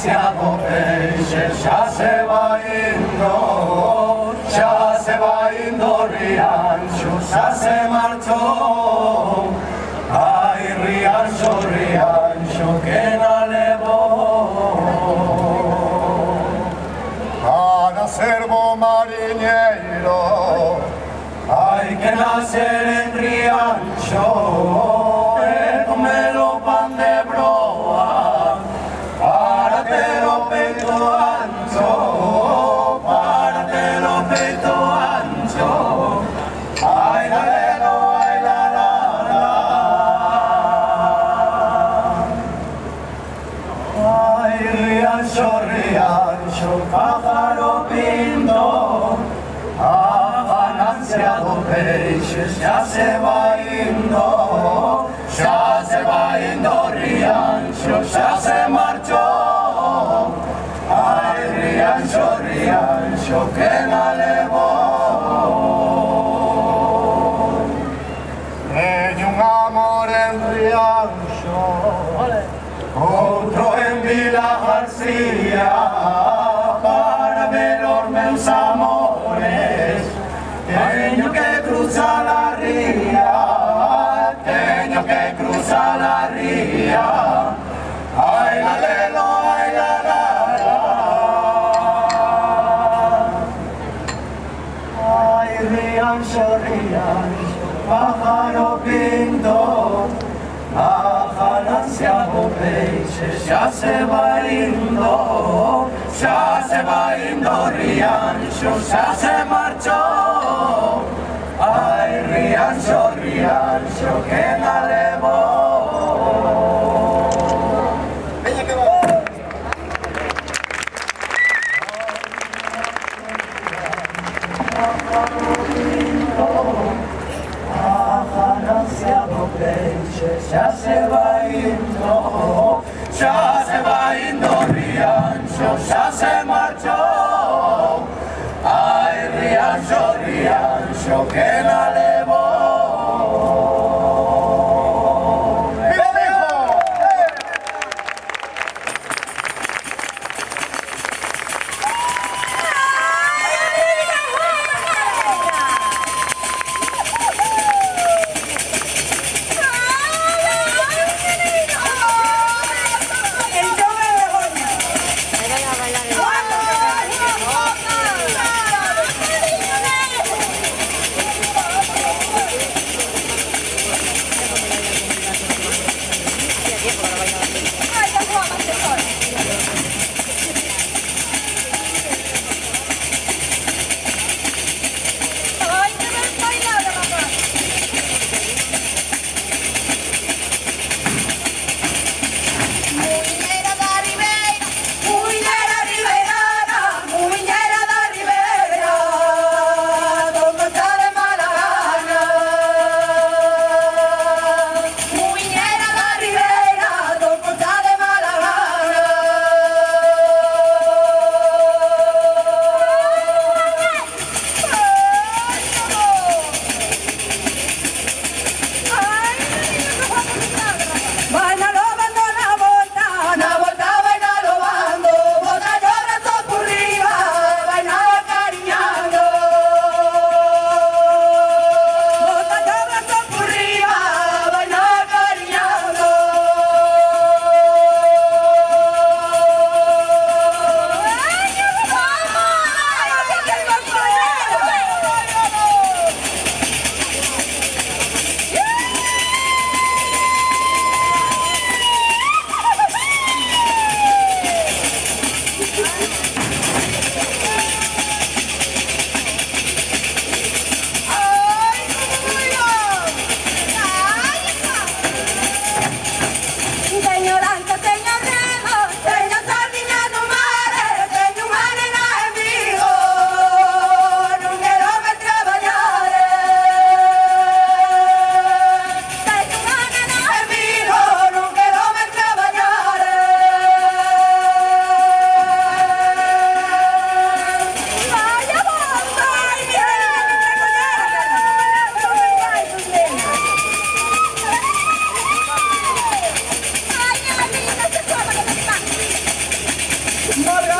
ansiado peixe ya se va yendo Riancho, ya se marchó. Ay, Riancho, que no levó. Para ser bo marinero hay que nacer en Riancho, comer pan de broa, párate lo peito ancho, ay la lelo, ay la la. Ay, Riancho, pájaro pinto, ansiado peixe ya se va yendo Riancho, ya se marchó. Ay, Riancho, que no levó. Hay un amor en Riancho, Otro en Vila García, para ver los meus amores. Tengo que cruzar la ría, ay la lelo, ay la la. Ay, Riancho, pájaro pinto, ansiado peixe ya se va yendo Riancho, ya se marchó. Ay, Riancho, que no levó. Ansiado peixe ya se va yendo Riancho, ya se marchó. Ay, Riancho, que no levó. Maria